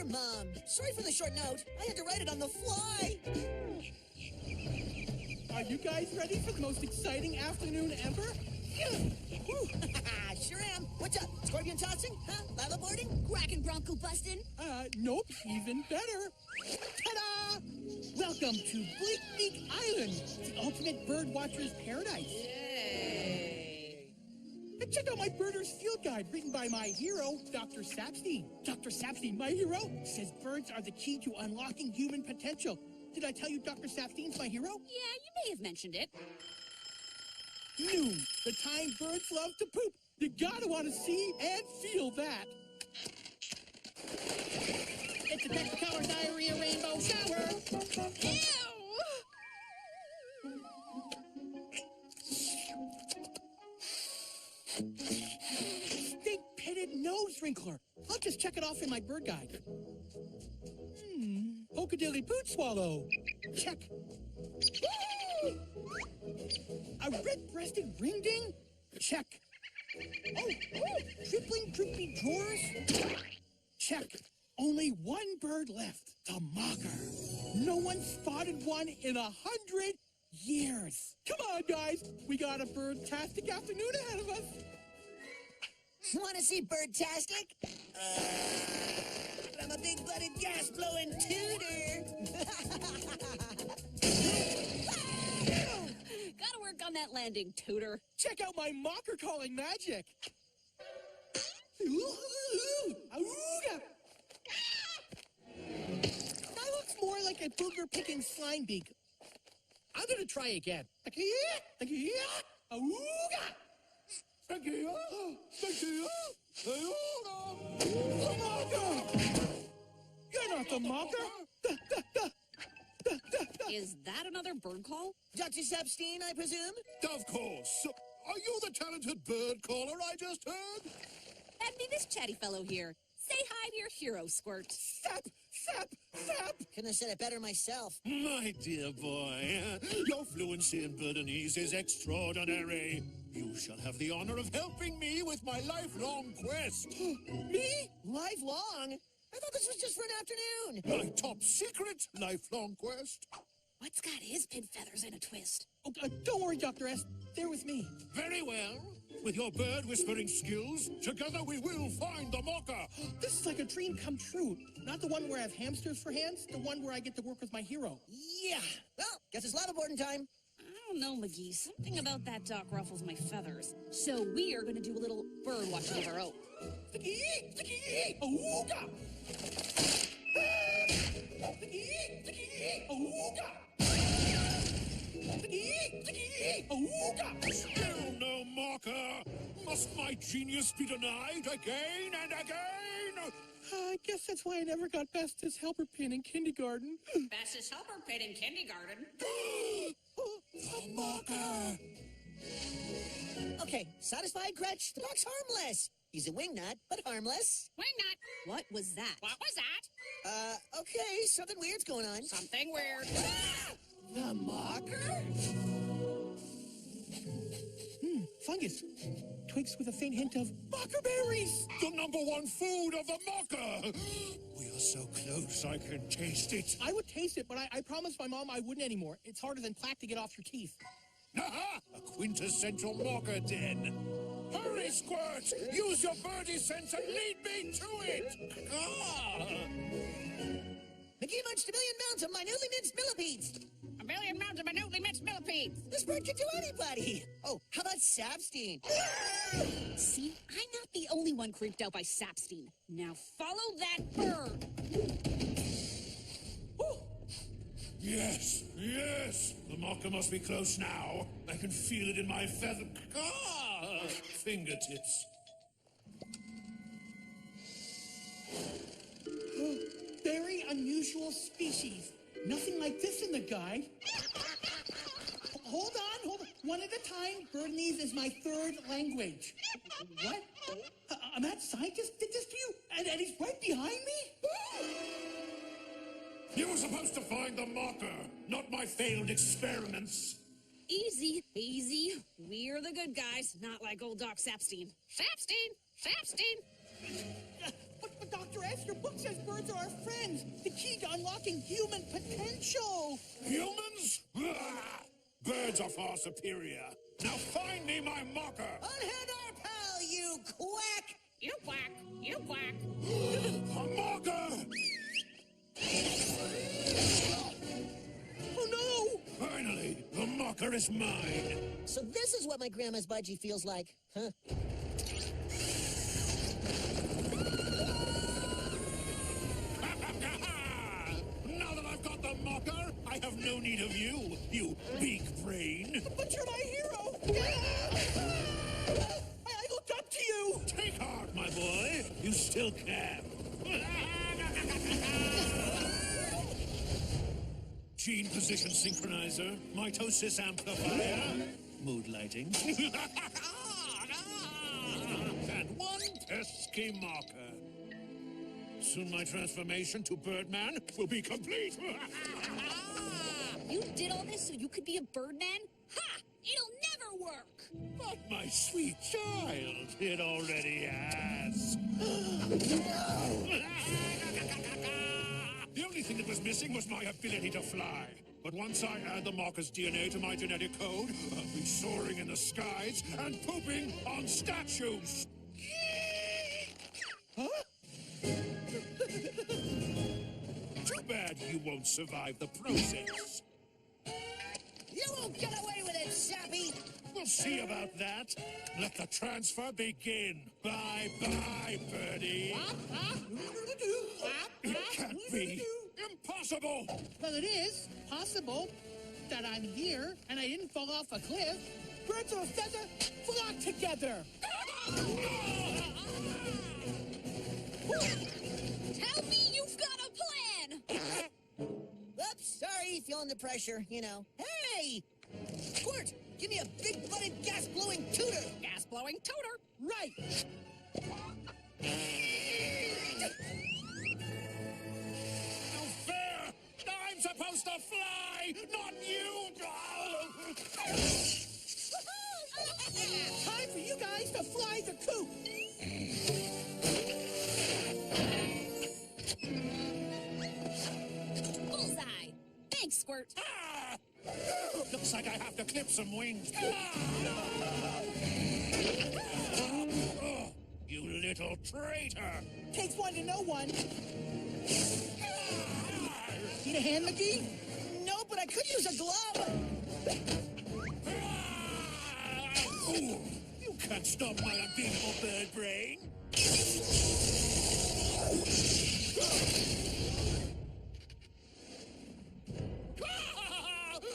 Mom. Sorry for the short note. I had to write it on the fly. Are you guys ready for the most exciting afternoon ever? Sure am. What's up? Scorpion tossing? Huh? Lava boarding? Kraken bronco busting? Nope. Even better. Ta-da! Welcome to Bleak Beak Island, the ultimate bird watcher's paradise. Yay! And check out my Birders Field Guide, written by my hero, Dr. Sapstein. Dr. Sapstein, my hero, says birds are the key to unlocking human potential. Did I tell you Dr. Sapstein's my hero? Yeah, you may have mentioned it. Noon, the time birds love to poop. You gotta want to see and feel that. It's a Technicolor Diarrhea Rainbow Shower. Ew! Stink-pitted nose wrinkler. I'll just check it off in my bird guide. Polkadilly poot swallow. Check. A red-breasted ringding? Check. Oh, tripling droopy drawers? Check. Only one bird left, the mocker. No one spotted one in 100 years. Come on, guys. We got a bird-tastic afternoon ahead of us. Want to see Birdtastic? I'm a big-blooded, gas-blowing tooter. Gotta work on that landing, Tooter. Check out my mocker calling magic. That looks more like a booger-picking slime beak. I'm gonna try again. The mocker! You're not the mocker! Is that another bird call? Dr. Sapstein, I presume? Of course. Are you the talented bird caller I just heard? That'd be this chatty fellow here. Say hi to your hero, Squirt. Sap! Couldn't have said it better myself. My dear boy, your fluency in birdinese is extraordinary. You shall have the honor of helping me with my lifelong quest. Me? Lifelong? I thought this was just for an afternoon. My top secret lifelong quest. What's got his pin feathers in a twist? Oh, don't worry, Dr. S. They're with me. Very well. With your bird whispering skills, together we will find the mocker. This is like a dream come true. Not the one where I have hamsters for hands, the one where I get to work with my hero. Yeah. Well, guess it's lava boarding time. I don't know, McGee. Something about that dock ruffles my feathers. So we are going to do a little bird watching of our own. Sticky! Ooga! Sticky! Ooga! Sticky! Ooga! Still no mocker. Must my genius be denied again and again? I guess that's why I never got Best's helper pin in kindergarten. Best's helper pin in kindergarten. The mocker. Okay, satisfied, Gretch? The dog's harmless. He's a wingnut, but harmless. Wingnut? What was that? What was that? Okay, something weird's going on. Something weird. The mocker? Fungus. Twigs with a faint hint of mocker berries. The #1 food of the mocker. We are so close, I can taste it. I would taste it, but I promised my mom I wouldn't anymore. It's harder than plaque to get off your teeth. Aha! A quintessential mocker den. Hurry, Squirt! Use your birdie sense and lead me to it! Ah! McGee munched a million mounds of minutely minced millipedes. A million mounds of minutely minced millipedes. This bird can do anybody. Oh, how about Sapstein? See, I'm not the only one creeped out by Sapstein. Now follow that bird. Yes, yes! The mocker must be close now. I can feel it in my fingertips. Very unusual species. Nothing like this in the guide. Hold on. One at a time. Birdinese is my third language. What? A mad scientist did this to you? And he's right behind me? You were supposed to find the mocker, not my failed experiments. Easy. We're the good guys, not like old Doc Sapstein. Sapstein! But Dr. S, your book says birds are our friends. The key to unlocking human potential. Humans? Ah! Birds are far superior. Now find me my mocker. Unhand our pal, you quack! You quack. You quack. A mocker! Oh no! Finally, the mocker is mine. So this is what my grandma's budgie feels like, huh? Now that I've got the mocker, I have no need of you, you big brain. But you're my hero! I looked up to you! Take heart, my boy. You still can. Gene position synchronizer, mitosis amplifier, mood lighting, and one pesky marker. Soon my transformation to Birdman will be complete. You did all this so you could be a birdman? Ha! It'll never work! But my sweet child, it already has. The only thing that was missing was my ability to fly. But once I add the marker's DNA to my genetic code, I'll be soaring in the skies and pooping on statues. Huh? Too bad you won't survive the process. You won't get away with it, Sappy! We'll see about that. Let the transfer begin. Bye-bye, Birdie. It can't be. Impossible! Well, it is possible that I'm here and I didn't fall off a cliff. Birds of a feather flock together. Tell me you've got a plan! Oops, sorry, feeling the pressure, you know. Hey! Squirt, give me a big-butted gas-blowing tooter! Gas-blowing tutor! Right. No fair! I'm supposed to fly, not you! Time for you guys to fly the coop. Bullseye! Thanks, Squirt. Ah! Looks like I have to clip some wings. Oh, you little traitor! Takes one to know one. Need a hand, McGee? No, but I could use a glove! Ooh, you can't stop my unbeatable bird brain.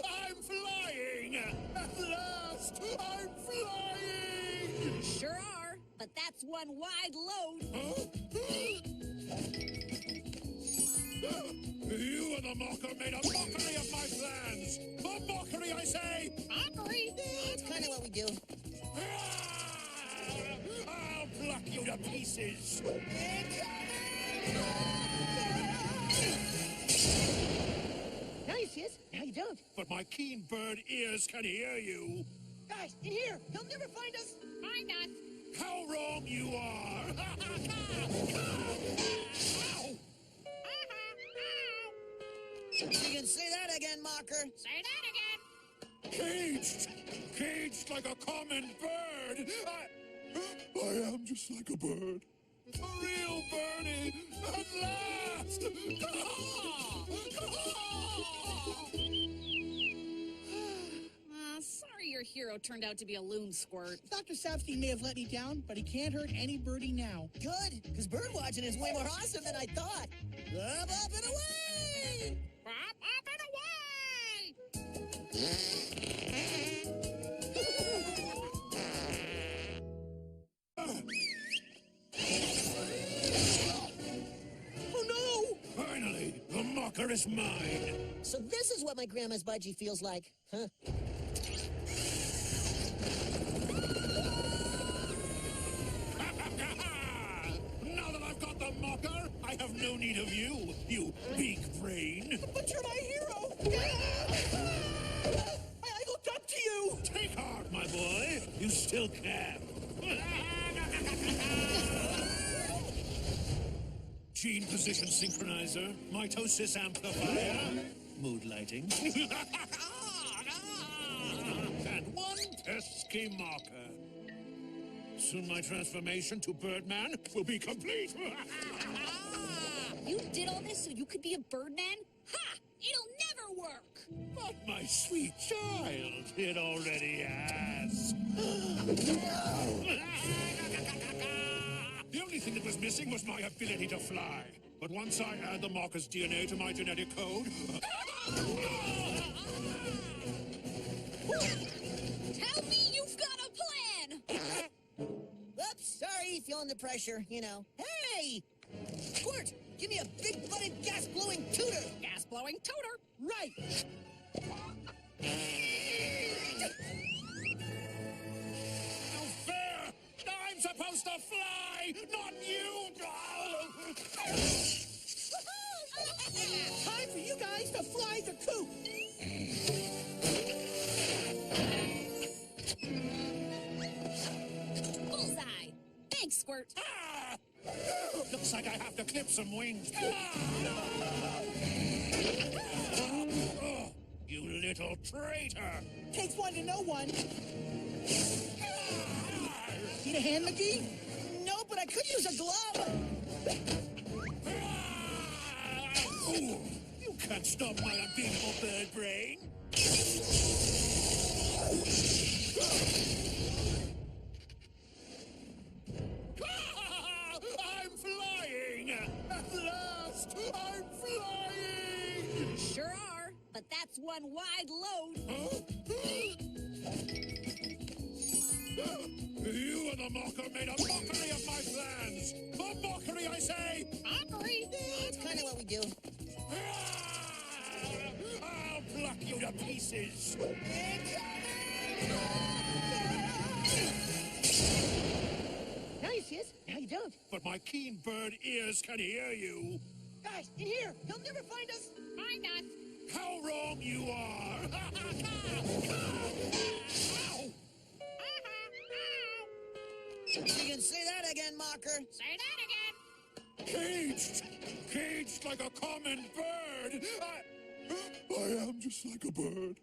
I'm flying! At last, I'm flying! Sure are, but that's one wide load. Huh? You and the mocker made a mockery of my plans! A mockery, I say! Mockery? It's kind of what we do. I'll pluck you to pieces! Now you see us, now you don't. But my keen bird ears can hear you! Guys, in here! He'll never find us! Find us. How wrong you are! Ow! You can say that again, Mocker. Say that again. Caged! Caged like a common bird! I am just like a bird. A real birdie! At last! Sorry your hero turned out to be a loon, Squirt. Dr. Sapstein may have let me down, but he can't hurt any birdie now. Good, because bird watching is way more awesome than I thought. Up and away! Up and away! Oh no! Finally, the mocker is mine! So this is what my grandma's budgie feels like, huh? Now that I've got the mocker, I have no need of you, you big brain! But you're my hero! I looked up to you! Take heart, my boy! You still can! Gene position synchronizer, mitosis amplifier, mood lighting, and one pesky marker. Soon my transformation to Birdman will be complete. You did all this so you could be a Birdman? Ha! It'll never work! But my sweet child, it already has. The only thing that was missing was my ability to fly. But once I add the marker's DNA to my genetic code... Tell me you've got a plan! Oops, sorry, feeling the pressure, you know. Hey! Squirt, give me a big-butted gas-blowing tutor! Gas-blowing tutor! Right. No fair! I'm supposed to fly, not you! Time for you guys to fly the coop. Bullseye! Thanks, Squirt. Ah! Looks like I have to clip some wings. Oh, you little traitor! Takes one to know one. Need a hand, McGee? No, but I could use a glove! Oh, you can't stop my unbeatable bird brain. I'm flying! At last, I'm flying! Sure are, but that's one wide load. Huh? You and the marker made a mockery of my plans! A mockery, I say! Mockery? It's kind of what we do. I'll pluck you to pieces! Now you see us, now you don't. But my keen bird ears can hear you! Guys, in here! He'll never find us! Find us. How wrong you are! Ow! You can say that again, Mocker. Say that again. Caged! Caged like a common bird! I am just like a bird.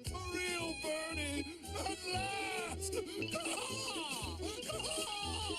A real birdie! At last!